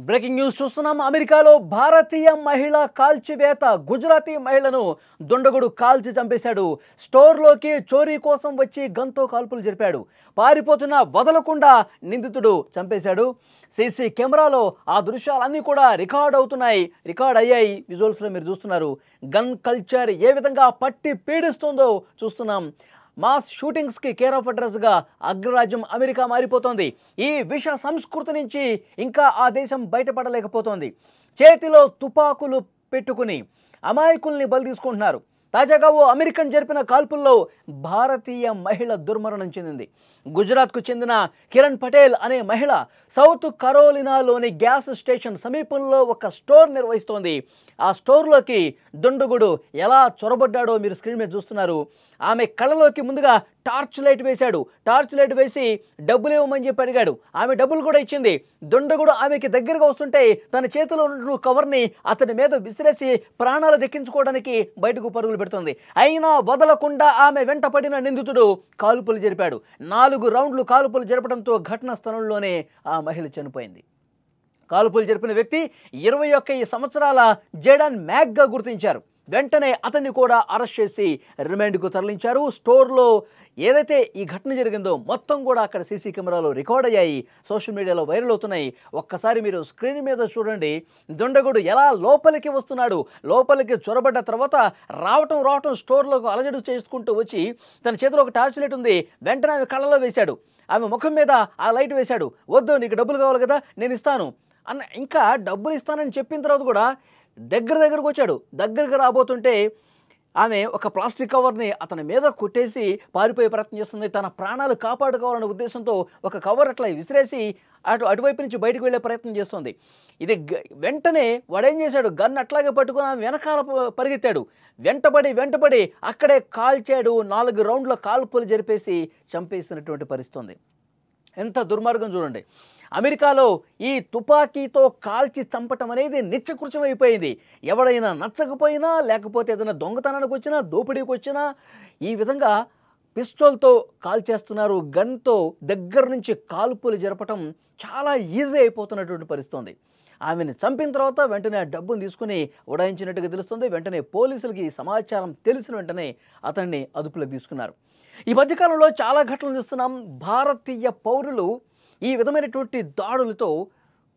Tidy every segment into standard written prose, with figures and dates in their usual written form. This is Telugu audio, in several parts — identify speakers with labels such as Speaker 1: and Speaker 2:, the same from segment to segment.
Speaker 1: బ్రేకింగ్ న్యూస్ చూస్తున్నాం. అమెరికాలో భారతీయ మహిళ కాల్చివేత. గుజరాతీ మహిళను దుండగుడు కాల్చి చంపేశాడు. స్టోర్లోకి చోరీ కోసం వచ్చి గన్తో కాల్పులు జరిపాడు. పారిపోతున్న వదలకుండా నిందితుడు చంపేశాడు. సీసీ కెమెరాలో ఆ దృశ్యాలన్నీ కూడా రికార్డ్ అయ్యాయి. విజువల్స్లో మీరు చూస్తున్నారు. గన్ కల్చర్ ఏ విధంగా పట్టి పీడిస్తుందో చూస్తున్నాం. మాస్ షూటింగ్స్కి కేర్ ఆఫ్ అడ్రస్గా అగ్రరాజ్యం అమెరికా మారిపోతోంది. ఈ విష సంస్కృతి నుంచి ఇంకా ఆ దేశం బయటపడలేకపోతోంది. చేతిలో తుపాకులు పెట్టుకుని అమాయకుల్ని బలి తీసుకుంటున్నారు. తాజాగా ఓ అమెరికన్ జరిపిన కాల్పుల్లో భారతీయ మహిళ దుర్మరణం చెందింది. గుజరాత్కు చెందిన కిరణ్ పటేల్ అనే మహిళ సౌత్ కరోలినాలోని గ్యాస్ స్టేషన్ సమీపంలో ఒక స్టోర్ నిర్వహిస్తోంది. ఆ స్టోర్లోకి దుండగుడు ఎలా చొరబడ్డాడో మీరు స్క్రీన్ మీద చూస్తున్నారు. ఆమె కళ్ళలోకి ముందుగా టార్చ్ లైట్ వేశాడు. టార్చ్ లైట్ వేసి డబ్బులు ఇవ్వమని చెప్పి అడిగాడు. ఆమె డబ్బులు కూడా ఇచ్చింది. దుండగుడు ఆమెకి దగ్గరగా వస్తుంటే తన చేతిలో ఉన్న కవర్ని అతని మీద విసిరేసి ప్రాణాలు దక్కించుకోవడానికి బయటకు పరుగులు పెడుతుంది. అయినా వదలకుండా ఆమె వెంట పడిన నిందితుడు కాల్పులు జరిపాడు. 4 రౌండ్లు కాల్పులు జరపడంతో ఘటనా స్థలంలోనే ఆ మహిళ చనిపోయింది. కాల్పులు జరిపిన వ్యక్తి 21 సంవత్సరాల జేడాన్ మ్యాక్గా గుర్తించారు. వెంటనే అతన్ని కూడా అరెస్ట్ చేసి రిమాండ్కు తరలించారు. స్టోర్లో ఏదైతే ఈ ఘటన జరిగిందో మొత్తం కూడా అక్కడ సీసీ కెమెరాలో రికార్డ్ అయ్యాయి. సోషల్ మీడియాలో వైరల్ అవుతున్నాయి. ఒక్కసారి మీరు స్క్రీన్ మీద చూడండి. దుండగుడు ఎలా లోపలికి వస్తున్నాడు. లోపలికి చొరబడ్డ తర్వాత రావటం స్టోర్లోకి అలజడి చేసుకుంటూ వచ్చి తన చేతిలో ఒక టార్చ్ లైట్ ఉంది. వెంటనే ఆమె కళ్ళలో వేశాడు. ఆమె ముఖం మీద ఆ లైట్ వేశాడు. వద్దు, నీకు డబ్బులు కావాలి కదా, నేను ఇస్తాను అన్న. ఇంకా డబ్బులు ఇస్తానని చెప్పిన తర్వాత కూడా దగ్గరకు వచ్చాడు. దగ్గరకు రాబోతుంటే ఆమె ఒక ప్లాస్టిక్ కవర్ని అతని మీద కొట్టేసి పారిపోయే ప్రయత్నం చేస్తుంది. తన ప్రాణాలు కాపాడుకోవాలనే ఉద్దేశంతో ఒక కవర్ అట్లా విసిరేసి అటువైపు నుంచి బయటకు వెళ్ళే ప్రయత్నం చేస్తుంది. ఇది వెంటనే వాడేం చేశాడు, గన్ అట్లాగే పట్టుకుని ఆమె వెనకాల పరిగెత్తాడు. వెంటబడి అక్కడే కాల్చాడు. 4 రౌండ్ల కాల్పులు జరిపేసి చంపేసినటువంటి పరిస్థితి. ఎంత దుర్మార్గం చూడండి. అమెరికాలో ఈ తుపాకీతో కాల్చి చంపటం అనేది నిత్యకృత్యం అయిపోయింది. ఎవడైనా నచ్చకపోయినా, లేకపోతే ఏదైనా దొంగతనానికి వచ్చినా, దోపిడీకి వచ్చినా ఈ విధంగా పిస్టోల్తో కాల్చేస్తున్నారు. గన్తో దగ్గర నుంచి కాల్పులు జరపటం చాలా ఈజీ అయిపోతున్నటువంటి పరిస్థితి. ఆమెను చంపిన తర్వాత వెంటనే ఆ డబ్బును తీసుకుని ఉడాయించినట్టుగా తెలుస్తుంది. వెంటనే పోలీసులకి ఈ సమాచారం తెలిసిన వెంటనే అతన్ని అదుపులోకి తీసుకున్నారు. ఈ మధ్యకాలంలో చాలా ఘటనలు చూస్తున్నాం. భారతీయ పౌరులు ఈ విధమైనటువంటి దాడులతో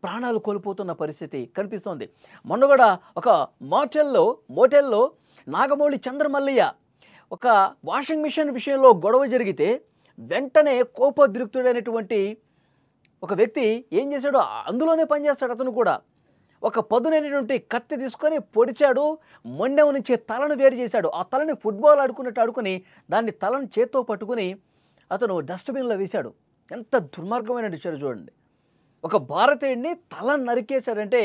Speaker 1: ప్రాణాలు కోల్పోతున్న పరిస్థితి కనిపిస్తోంది. మొన్న కూడా ఒక మోటెల్లో నాగమౌళి చంద్రమల్లయ్య ఒక వాషింగ్ మిషన్ విషయంలో గొడవ జరిగితే వెంటనే కోపోద్రిక్తుడైనటువంటి ఒక వ్యక్తి ఏం చేశాడో అందులోనే పనిచేస్తాడు. అతను కూడా ఒక పదునైనటువంటి కత్తి తీసుకొని పొడిచాడు. మొండెం నుంచి తలను వేరు చేశాడు. ఆ తలని ఫుట్బాల్ ఆడుకున్నట్టు ఆడుకుని దాన్ని తలను చేత్తో పట్టుకుని అతను డస్ట్బిన్లో వేశాడు. ఎంత దుర్మార్గమైన విషయం చూడండి. ఒక భారతీయుడిని తల నరికేశాడంటే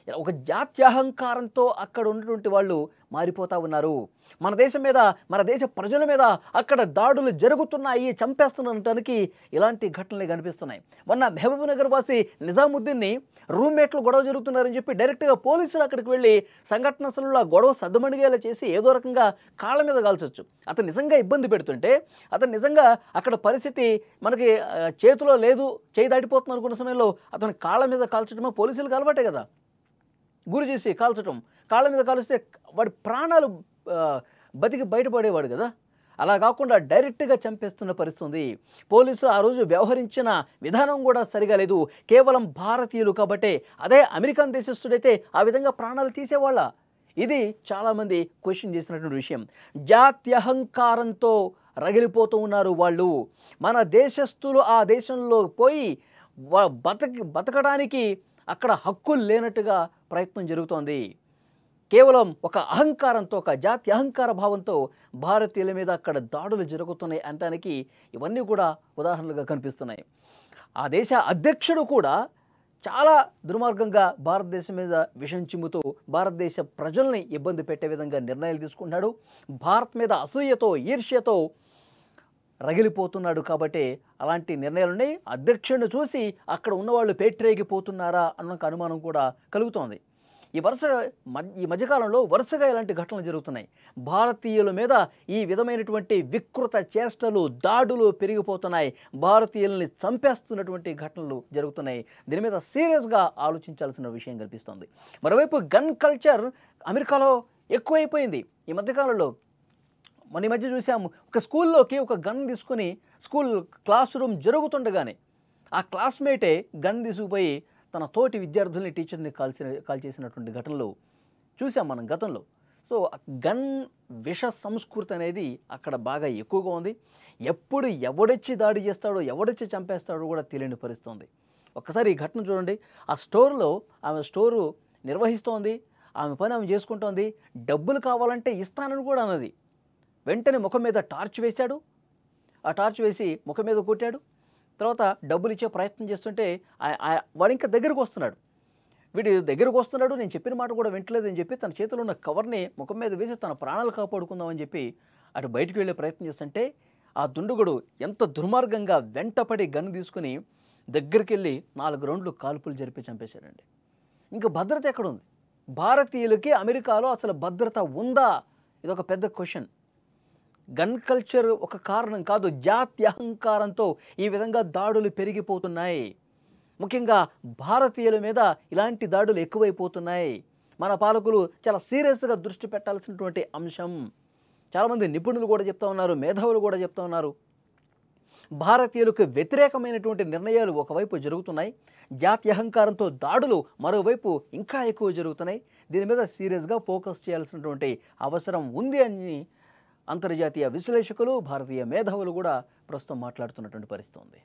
Speaker 1: ఒక జాత్యహంకారంతో అక్కడ ఉన్నటువంటి వాళ్ళు మారిపోతూ ఉన్నారు. మన దేశం మీద, మన దేశ ప్రజల మీద అక్కడ దాడులు జరుగుతున్నాయి, చంపేస్తున్నటానికి ఇలాంటి ఘటనలే కనిపిస్తున్నాయి. మొన్న మహబూబ్నగర్ వాసి నిజాముద్దీన్ని రూమ్మేట్లు గొడవ జరుగుతున్నారని చెప్పి డైరెక్ట్గా పోలీసులు అక్కడికి వెళ్ళి సంఘటన స్థలంలో గొడవ సద్దుమణిగేలా చేసి ఏదో రకంగా కాళ్ళ మీద కాల్చొచ్చు. అతను నిజంగా ఇబ్బంది పెడుతుంటే, అతను నిజంగా అక్కడ పరిస్థితి మనకి చేతిలో లేదు, చేయి దాటిపోతుంది అనుకున్న సమయంలో అతను కాళ్ళ మీద కాల్చడమో పోలీసులకు అలవాటే కదా. గురి చేసి కాల్చడం, కాళ్ళ మీద కాల్స్తే వాడి ప్రాణాలు బతికి బయటపడేవాడు కదా. అలా కాకుండా డైరెక్ట్గా చంపేస్తున్న పరిస్థితి. పోలీసులు ఆ రోజు వ్యవహరించిన విధానం కూడా సరిగా లేదు. కేవలం భారతీయులు కాబట్టే. అదే అమెరికన్ దేశస్థుడైతే ఆ విధంగా ప్రాణాలు తీసేవాళ్ళ? ఇది చాలామంది క్వశ్చన్ చేసినటువంటి విషయం. జాత్యహంకారంతో రగిలిపోతూ ఉన్నారు వాళ్ళు. మన దేశస్థులు ఆ దేశంలో పోయి బతకడానికి అక్కడ హక్కులు లేనట్టుగా ప్రయత్నం జరుగుతోంది. కేవలం ఒక అహంకారంతో, ఒక జాతి అహంకార భావంతో భారతీయుల మీద అక్కడ దాడులు జరుగుతున్నాయి అనడానికి ఇవన్నీ కూడా ఉదాహరణలుగా కనిపిస్తున్నాయి. ఆ దేశ అధ్యక్షుడు కూడా చాలా దుర్మార్గంగా భారతదేశం మీద విషం చిమ్ముతూ భారతదేశ ప్రజల్ని ఇబ్బంది పెట్టే విధంగా నిర్ణయాలు తీసుకున్నాడు. భారత్ మీద అసూయతో, ఈర్ష్యతో రగిలిపోతున్నాడు. కాబట్టి అలాంటి నిర్ణయాలున్నాయి. అధ్యక్షుడిని చూసి అక్కడ ఉన్నవాళ్ళు పేట్రేగిపోతున్నారా అన్న అనుమానం కూడా కలుగుతోంది. ఈ మధ్యకాలంలో వరుసగా ఇలాంటి ఘటనలు జరుగుతున్నాయి. భారతీయుల మీద ఈ విధమైనటువంటి వికృత చేష్టలు, దాడులు పెరిగిపోతున్నాయి. భారతీయుల్ని చంపేస్తున్నటువంటి ఘటనలు జరుగుతున్నాయి. దీని మీద సీరియస్గా ఆలోచించాల్సిన విషయం కనిపిస్తోంది. మరోవైపు గన్ కల్చర్ అమెరికాలో ఎక్కువైపోయింది ఈ మధ్యకాలంలో. మన ఈ మధ్య చూసాము, ఒక స్కూల్లోకి ఒక గన్ తీసుకుని స్కూల్ క్లాస్ రూమ్ జరుగుతుండగానే ఆ క్లాస్మేటే గన్ తీసుకుపోయి తన తోటి విద్యార్థుల్ని, టీచర్ని కాల్ చేసినటువంటి ఘటనలు చూసాం మనం గతంలో. సో గన్ విష సంస్కృతి అనేది అక్కడ బాగా ఎక్కువగా ఉంది. ఎప్పుడు ఎవడొచ్చి దాడి చేస్తాడో, ఎవడొచ్చి చంపేస్తాడో కూడా తెలియని పరిస్థితుంది. ఒక్కసారి ఈ ఘటన చూడండి. ఆ స్టోర్లో ఆమె స్టోరు నిర్వహిస్తోంది, ఆమె పని ఆమె చేసుకుంటోంది. డబ్బులు కావాలంటే ఇస్తానని కూడా అన్నది. వెంటనే ముఖం మీద టార్చ్ వేశాడు. ఆ టార్చ్ వేసి ముఖం మీద కొట్టాడు. తర్వాత డబ్బులు ఇచ్చే ప్రయత్నం చేస్తుంటే వాడు ఇంకా దగ్గరకు వస్తున్నాడు. వీడు దగ్గరకు వస్తున్నాడు, నేను చెప్పిన మాట కూడా వింటలేదని చెప్పి తన చేతిలో ఉన్న కవర్ని ముఖం మీద వేసి తన ప్రాణాలు కాపాడుకుందామని చెప్పి అటు బయటికి వెళ్ళే ప్రయత్నం చేస్తుంటే ఆ దుండగుడు ఎంత దుర్మార్గంగా వెంటపడి గన్ను తీసుకుని దగ్గరికి వెళ్ళి 4 రౌండ్లు కాల్పులు జరిపి చంపేశాడండి. ఇంకా భద్రత ఎక్కడుంది? భారతీయులకి అమెరికాలో అసలు భద్రత ఉందా? ఇదొక పెద్ద క్వశ్చన్. గన్ కల్చర్ ఒక కారణం కాదు, జాత్యహంకారంతో ఈ విధంగా దాడులు పెరిగిపోతున్నాయి. ముఖ్యంగా భారతీయుల మీద ఇలాంటి దాడులు ఎక్కువైపోతున్నాయి. మన పాలకులు చాలా సీరియస్గా దృష్టి పెట్టాల్సినటువంటి అంశం. చాలామంది నిపుణులు కూడా చెప్తా ఉన్నారు, మేధావులు కూడా చెప్తా ఉన్నారు. భారతీయులకు వ్యతిరేకమైనటువంటి నిర్ణయాలు ఒకవైపు జరుగుతున్నాయి, జాత్యహంకారంతో దాడులు మరోవైపు ఇంకా ఎక్కువ జరుగుతున్నాయి. దీని మీద సీరియస్గా ఫోకస్ చేయాల్సినటువంటి అవసరం ఉంది అని అంతర్జాతీయ విశ్లేషకులు, భారతీయ మేధావులు కూడా ప్రస్తుతం మాట్లాడుతున్నటువంటి పరిస్థితి ఉంది.